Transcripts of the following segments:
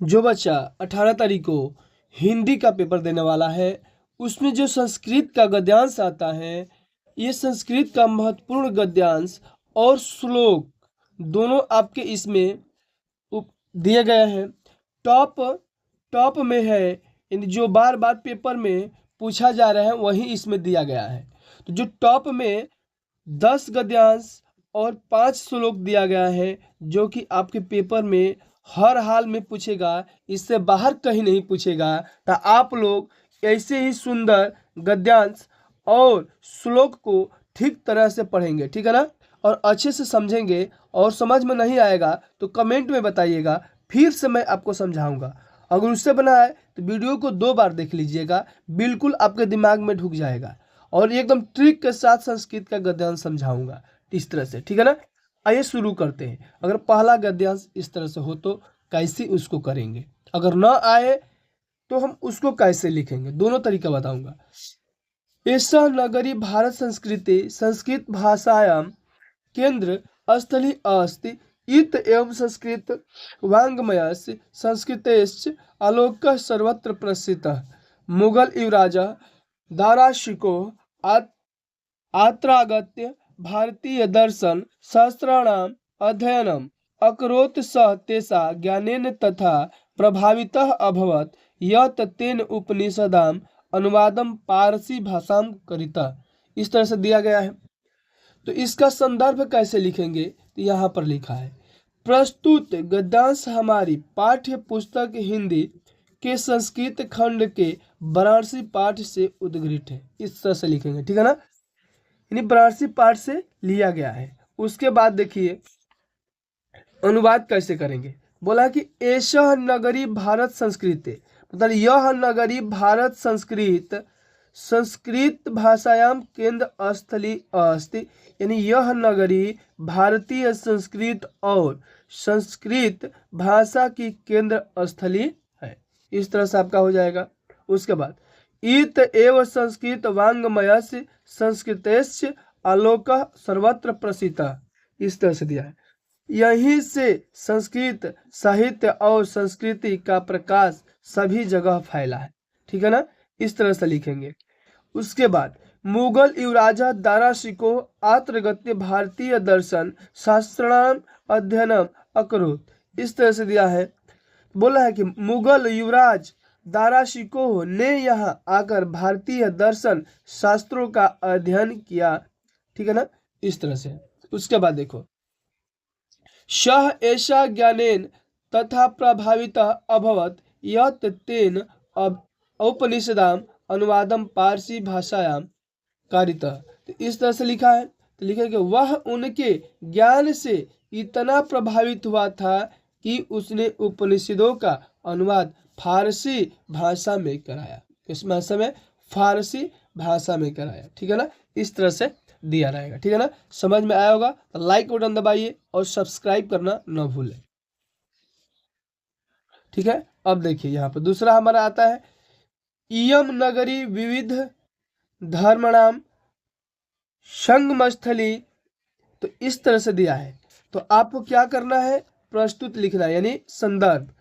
जो बच्चा 18 तारीख को हिंदी का पेपर देने वाला है उसमें जो संस्कृत का गद्यांश आता है, ये संस्कृत का महत्वपूर्ण गद्यांश और श्लोक दोनों आपके इसमें दिए गए हैं। टॉप टॉप में है, यानी जो बार बार पेपर में पूछा जा रहा है वही इसमें दिया गया है। तो जो टॉप में 10 गद्यांश और 5 श्लोक दिया गया है, जो कि आपके पेपर में हर हाल में पूछेगा, इससे बाहर कहीं नहीं पूछेगा। तो आप लोग ऐसे ही सुंदर गद्यांश और श्लोक को ठीक तरह से पढ़ेंगे, ठीक है ना, और अच्छे से समझेंगे। और समझ में नहीं आएगा तो कमेंट में बताइएगा, फिर से मैं आपको समझाऊंगा। अगर उससे बना है तो वीडियो को 2 बार देख लीजिएगा, बिल्कुल आपके दिमाग में ढुक जाएगा। और एकदम ट्रिक के साथ संस्कृत का गद्यांश समझाऊंगा इस तरह से, ठीक है ना। आइए शुरू करते हैं। अगर पहला गद्यांश इस तरह से हो तो कैसे उसको करेंगे, अगर ना आए तो हम उसको कैसे लिखेंगे, दोनों तरीका बताऊंगा। एषः नगरी भारत संस्कृते संस्कृत भाषायां केंद्र स्थली अस्ति इत एवं संस्कृत वाङ्मयस्य संस्कृतेश्च आलोकः सर्वत्र प्रसिद्धः। मुगल युवराज दाराशिको आत्रागत्य भारतीय दर्शन शास्त्राणाम् अध्ययनम् अकरोत्। सः तेषां ज्ञानेन तथा प्रभावितः अभवत् यत् तेन उपनिषदाम् अनुवादं पारसी भाषां कृतः। इस तरह से दिया गया है। तो इसका संदर्भ कैसे लिखेंगे, तो यहाँ पर लिखा है, प्रस्तुत गद्यांश हमारी पाठ्य पुस्तक हिंदी के संस्कृत खंड के वाराणसी पाठ से उद्गृत है। इस तरह से लिखेंगे, ठीक है ना, यानी वाराणसी पाठ से लिया गया है। उसके बाद देखिए अनुवाद कैसे करेंगे। बोला कि एषः नगरी भारत संस्कृत, मतलब यह नगरी भारत संस्कृत संस्कृत भाषायां केंद्र स्थली अस्ति, यानी यह नगरी भारतीय संस्कृत और संस्कृत भाषा की केंद्र स्थली है। इस तरह से आपका हो जाएगा। उसके बाद इत एव संस्कृत वाङ्मयस्य संस्कृतेश्च आलोकः सर्वत्र प्रसिद्धः। इस तरह से दिया है, यहीं से संस्कृत साहित्य और संस्कृति का प्रकाश सभी जगह फैला है, ठीक है ना, इस तरह से लिखेंगे। उसके बाद मुगल युवराजा दाराशिको आत्रगत्य भारतीय दर्शन शास्त्राणाम अध्ययनम अकरोत्। इस तरह से दिया है, बोला है कि मुगल युवराज दाराशिको ने यहाँ आकर भारतीय दर्शन शास्त्रों का अध्ययन किया, ठीक है ना, इस तरह से। उसके बाद देखो, सः एषा ज्ञानेन तथा प्रभावितः अभवत् यत् तेन उपनिषदाम् अनुवादम पारसी भाषायां कारितः। तो इस तरह से लिखा है, तो लिखेंगे वह उनके ज्ञान से इतना प्रभावित हुआ था कि उसने उपनिषदों का अनुवाद फारसी भाषा में कराया। किस भाषा में? फारसी भाषा में कराया, ठीक है ना, इस तरह से दिया रहेगा, ठीक है ना। समझ में आया होगा तो लाइक बटन दबाइए और सब्सक्राइब करना न भूलें, ठीक है। अब देखिए यहाँ पर दूसरा हमारा आता है, इयम नगरी विविध धर्मणाम संगमस्थली। तो इस तरह से दिया है, तो आपको क्या करना है, प्रस्तुत लिखना है, यानी संदर्भ।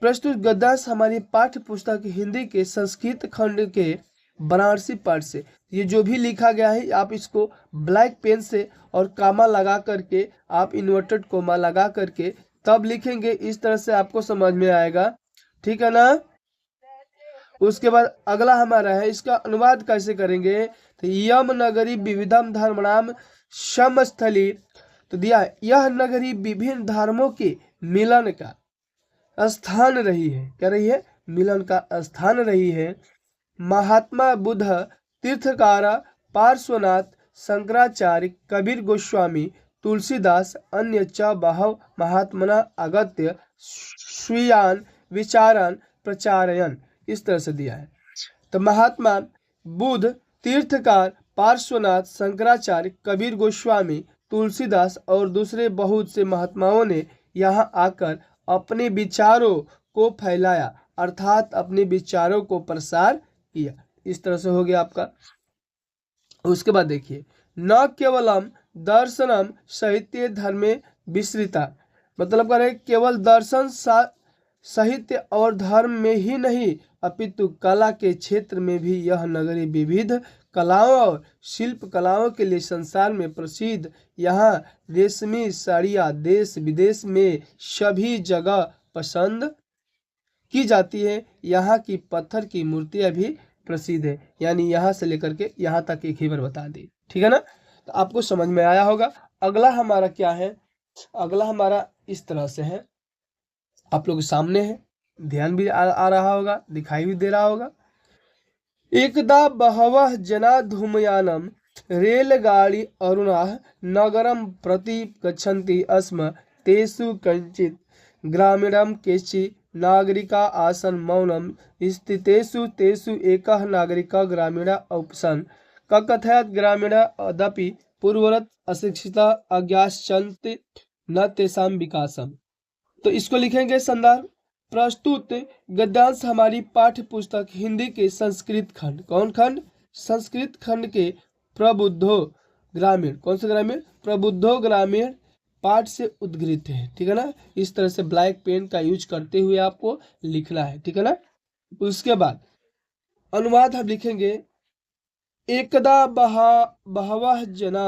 प्रस्तुत गद्यांश हमारी पाठ्य पुस्तक हिंदी के संस्कृत खंड के वाराणसी पाठ से। ये जो भी लिखा गया है आप इसको ब्लैक पेन से और कामा लगा करके, आप इन्वर्टेड कोमा लगा करके तब लिखेंगे, इस तरह से आपको समझ में आएगा, ठीक है ना। उसके बाद अगला हमारा है, इसका अनुवाद कैसे करेंगे, तो यम नगरी विविधम धर्मणाम समस्थली। तो दिया है, यह नगरी विभिन्न धर्मों के मिलन का स्थान रही है। क्या रही है? मिलन का स्थान रही है। महात्मा बुद्ध, तीर्थकार, पार्श्वनाथ, शंकराचार्य, कबीर गोस्वामी, तुलसीदास अन्य च बहव महात्मना आगत्य स्वीयान विचारान प्रचारयन। इस तरह से दिया है। तो महात्मा बुद्ध, तीर्थकार, पार्श्वनाथ, शंकराचार्य, कबीर गोस्वामी, तुलसीदास और दूसरे बहुत से महात्माओं ने यहाँ आकर अपने विचारों को फैलाया, अर्थात अपने विचारों को प्रसार किया। इस तरह से हो गया आपका। उसके बाद देखिए, न केवलम दर्शनम साहित्य धर्मे विस्तृता, मतलब कह रहे केवल दर्शन साहित्य और धर्म में ही नहीं अपितु कला के क्षेत्र में भी यह नगरी विविध कलाओं और शिल्प कलाओं के लिए संसार में प्रसिद्ध। यहाँ रेशमी साड़ियाँ देश विदेश में सभी जगह पसंद की जाती है। यहाँ की पत्थर की मूर्तियाँ भी प्रसिद्ध है। यानी यहाँ से लेकर के यहाँ तक एक ही बार बता दी, ठीक है ना। तो आपको समझ में आया होगा। अगला हमारा क्या है, अगला हमारा इस तरह से है, आप लोग सामने है, ध्यान भी आ रहा होगा, दिखाई भी दे रहा होगा। एकदा बहवः जना धूमयानम रेलगाड़ी अरुणाः नगरम प्रति गच्छन्ति स्म तेषु कञ्चित् ग्रामीणं केचि नागरिका आसन मौनम स्थितेषु तेषु एकः नागरिकः ग्रामीण उपसन् ककथयत् ग्रामीण अदपि पूर्ववत् अशिक्षिता अज्ञाश्चन्ति न तेषां विकासम। तो इसको लिखेंगे संदर्भ। प्रस्तुत गद्यांश हमारी पाठ्य पुस्तक हिंदी के संस्कृत खंड, कौन खंड, संस्कृत खंड के प्रबुद्धो ग्रामीण, कौन सा ग्रामीण, प्रबुद्धो ग्रामीण पाठ से उद्गृत है, ठीक है ना। इस तरह से ब्लैक पेन का यूज करते हुए आपको लिखना है, ठीक है ना। उसके बाद अनुवाद हम लिखेंगे। एकदा बहवः जना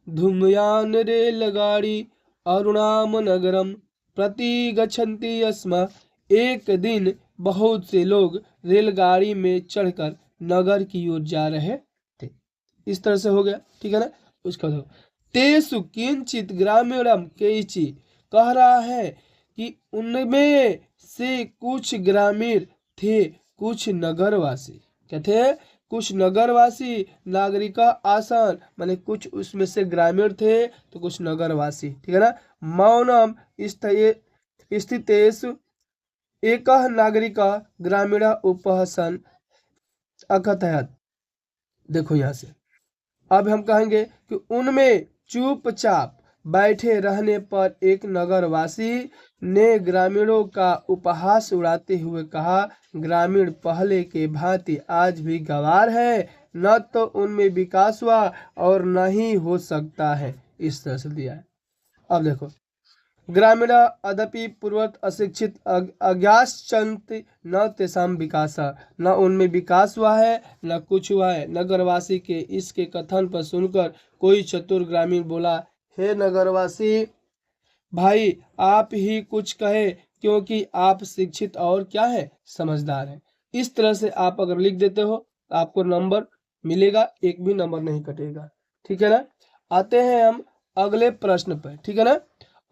धूमयान रेलगाड़ी अरुणाम नगरम प्रति गच्छन्ति स्म। एक दिन बहुत से लोग रेलगाड़ी में चढ़कर नगर की ओर जा रहे थे। इस तरह से हो गया, ठीक है ना। उसका दो तेसु किंचित ग्रामीणम केचि, कह रहा है कि उनमें से कुछ ग्रामीण थे, कुछ नगरवासी, क्या थे, कुछ नगरवासी, नागरिका आसन माने कुछ उसमें से ग्रामीण थे तो कुछ नगरवासी, ठीक है ना। मौनम स्थितेषु एकः नागरिका ग्रामीण उपहसन अकथयत्। देखो यहाँ से अब हम कहेंगे कि उनमें चुपचाप बैठे रहने पर एक नगरवासी ने ग्रामीणों का उपहास उड़ाते हुए कहा, ग्रामीण पहले के भांति आज भी गंवार है, न तो उनमें विकास हुआ और न ही हो सकता है। इस तरह से दिया है। अब देखो ग्रामीण अदपि पूर्वत अशिक्षित अज्ञाश्चन्ति न तेषां विकासा, न उनमें विकास हुआ है न कुछ हुआ है। नगरवासी के इसके कथन पर सुनकर कोई चतुर ग्रामीण बोला, हे नगरवासी भाई आप ही कुछ कहे, क्योंकि आप शिक्षित और क्या है, समझदार है। इस तरह से आप अगर लिख देते हो तो आपको नंबर मिलेगा, एक भी नंबर नहीं कटेगा, ठीक है ना। आते हैं हम अगले प्रश्न पर, ठीक है ना।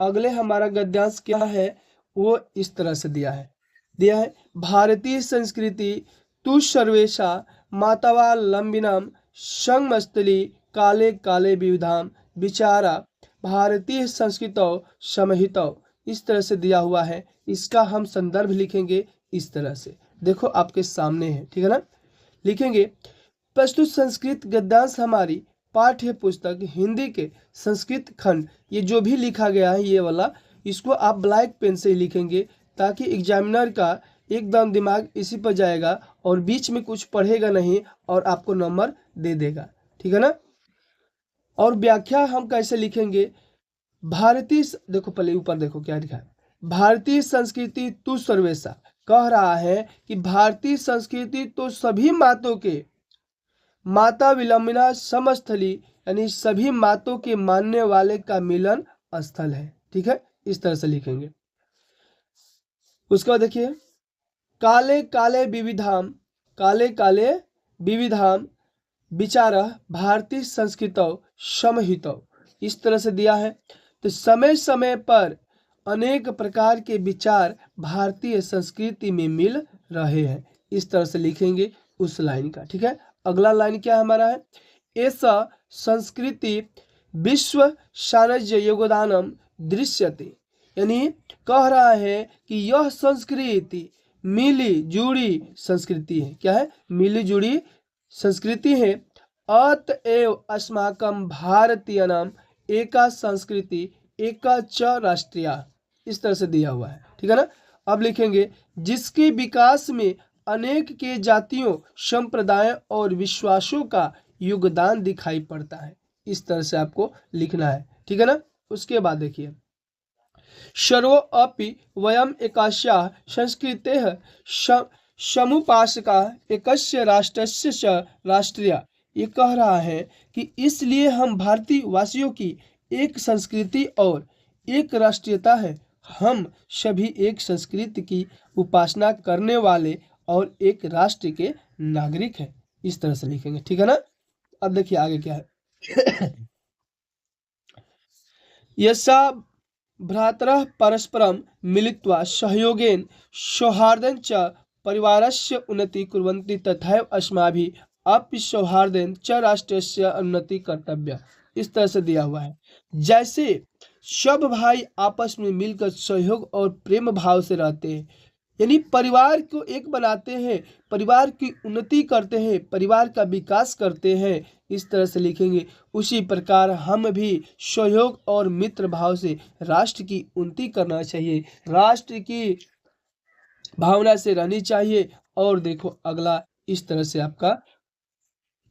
अगले हमारा गद्यांश क्या है, वो इस तरह से दिया है भारतीय संस्कृति तु सर्वेशा मातवा लंबिनाम संगमस्थली काले काले विविधाम विचारा भारतीय संस्कृतौ समहितौ। इस तरह से दिया हुआ है। इसका हम संदर्भ लिखेंगे इस तरह से, देखो आपके सामने है, ठीक है ना। लिखेंगे प्रस्तुत संस्कृत गद्यांश हमारी पाठ्य पुस्तक हिंदी के संस्कृत खंड, ये जो भी लिखा गया है ये वाला, इसको आप ब्लैक पेन से ही लिखेंगे ताकि एग्जामिनर का एकदम दिमाग इसी पर जाएगा और बीच में कुछ पढ़ेगा नहीं और आपको नंबर दे देगा, ठीक है ना। और व्याख्या हम कैसे लिखेंगे, भारतीय, देखो पहले ऊपर देखो क्या लिखा है, भारतीय संस्कृति तु सर्वेशा, कह रहा है कि भारतीय संस्कृति तो सभी मातों के, माता विलंबिना समस्थली यानी सभी मातों के मानने वाले का मिलन स्थल है, ठीक है। इस तरह से लिखेंगे। उसके बाद देखिए काले काले विविधाम, काले काले विविधाम विचार भारतीय संस्कृतौ समहितौ। इस तरह से दिया है। तो समय समय पर अनेक प्रकार के विचार भारतीय संस्कृति में मिल रहे हैं। इस तरह से लिखेंगे उस लाइन का, ठीक है। अगला लाइन क्या हमारा है, ऐसा संस्कृति विश्व सानिध्य योगदानम दृश्यते, यानी कह रहा है कि यह संस्कृति मिली जुड़ी संस्कृति है, क्या है, मिली जुड़ी संस्कृति है। अतएव अस्माकं भारतीयानाम एका संस्कृति एका च राष्ट्रीय। इस तरह से दिया हुआ है, ठीक है ना। अब लिखेंगे जिसके विकास में अनेक के जातियों संप्रदायों और विश्वासों का योगदान दिखाई पड़ता है। इस तरह से आपको लिखना है, ठीक है ना। उसके बाद देखिए सर्वो अपि वयम एकास्याः संस्कृतेः समुपासका एकस्य राष्ट्रस्य च राष्ट्रीय। ये कह रहा है कि इसलिए हम भारतीय वासियों की एक संस्कृति और एक राष्ट्रीयता है। हम सभी एक संस्कृति की उपासना करने वाले और एक राष्ट्र के नागरिक हैं। इस तरह से लिखेंगे, ठीक है ना। अब देखिए आगे क्या है। यशा भ्रातरः परस्परं मिलित्वा सहयोगेन सौहार्देन च परिवारस्य उन्नति कुर्वन्ति तथैव अस्माभिः अपि सौहार्देन च राष्ट्रस्य उन्नति कर्तव्य। इस तरह से दिया हुआ है, जैसे सब भाई आपस में मिलकर सहयोग और प्रेम भाव से रहते हैं, यानी परिवार को एक बनाते हैं, परिवार की उन्नति करते हैं, परिवार का विकास करते हैं। इस तरह से लिखेंगे। उसी प्रकार हम भी सहयोग और मित्र भाव से राष्ट्र की उन्नति करना चाहिए, राष्ट्र की भावना से रहनी चाहिए। और देखो अगला इस तरह से आपका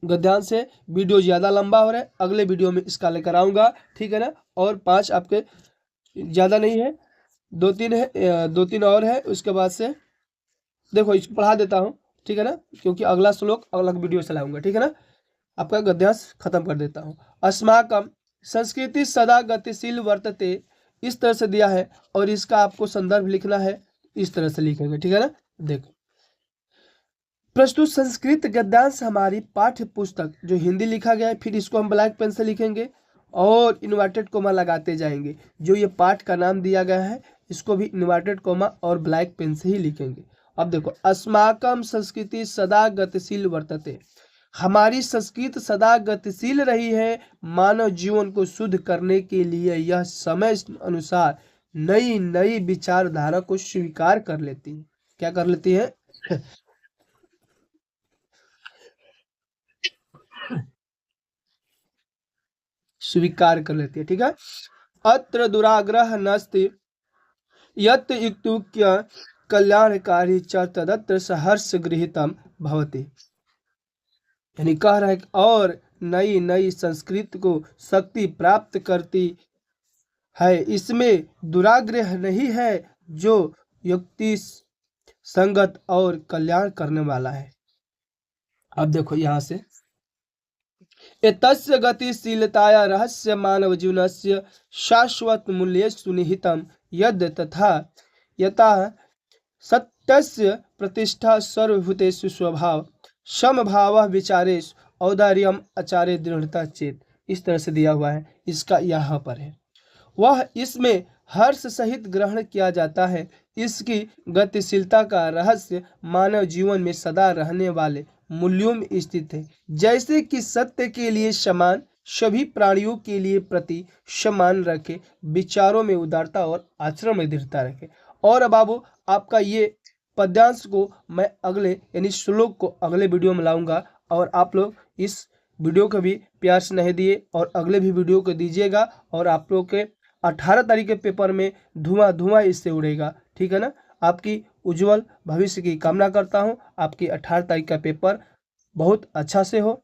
गद्यांश है। वीडियो ज़्यादा लंबा हो रहा है, अगले वीडियो में इसका लेकर आऊँगा, ठीक है ना। और 5 आपके ज़्यादा नहीं है, 2-3 है, 2-3 और है। उसके बाद से देखो इसको पढ़ा देता हूँ, ठीक है ना, क्योंकि अगला श्लोक अगला वीडियो चलाऊंगा, ठीक है ना। आपका गद्यांश खत्म कर देता हूँ। अस्माकम संस्कृति सदा गतिशील वर्तते, इस तरह से दिया है और इसका आपको संदर्भ लिखना है, इस तरह से लिखेंगे, ठीक है ना। देखो प्रस्तुत संस्कृत गद्यांश हमारी पाठ्य पुस्तक जो हिंदी लिखा गया है, फिर इसको हम ब्लैक पेन से लिखेंगे और इन्वर्टेड कोमा लगाते जाएंगे। जो ये पाठ का नाम दिया गया है इसको भी इन्वर्टेड कोमा और ब्लैक पेन से ही लिखेंगे। अब देखो अस्माकम संस्कृति सदा गतिशील वर्तते, हमारी संस्कृति सदा गतिशील रही है। मानव जीवन को शुद्ध करने के लिए यह समय अनुसार नई नई विचारधारा को स्वीकार कर लेती है। क्या कर लेती है? स्वीकार कर लेती है, ठीक है। अत्र दुराग्रह नास्ति यत् युक्तुक्य कल्याणकारी च तदत्र सहर्ष गृहीतम भवति। यानी कह रहा है कि और नई नई संस्कृति को शक्ति प्राप्त करती है, इसमें दुराग्रह नहीं है, जो युक्ति संगत और कल्याण करने वाला है। अब देखो यहाँ से एतस्य गतिशीलताया रहस्य मानव जीवनस्य शाश्वत मूल्य सुनिहितम यद तथा यथा सत्यस्य प्रतिष्ठा सर्वभूतेषु स्वभाव समभाव विचारेषु औदार्यम आचार्य दृढ़ता चेत। इस तरह से दिया हुआ है, इसका यहाँ पर है। वह इसमें हर्ष सहित ग्रहण किया जाता है। इसकी गतिशीलता का रहस्य मानव जीवन में सदा रहने वाले मूल्यों में स्थित है, जैसे कि सत्य के लिए समान, सभी प्राणियों के लिए प्रति समान रखे, विचारों में उदारता और आचरण में दृढ़ता रखे। और बाबू आपका ये पद्यांश को मैं अगले यानी श्लोक को अगले वीडियो में लाऊंगा, और आप लोग इस वीडियो को भी प्यार से नहीं दिए और अगले भी वीडियो को दीजिएगा, और आप लोग के 18 तारीख के पेपर में धुआं धुआं इससे उड़ेगा, ठीक है ना। आपकी उज्जवल भविष्य की कामना करता हूं। आपकी 18 तारीख का पेपर बहुत अच्छा से हो।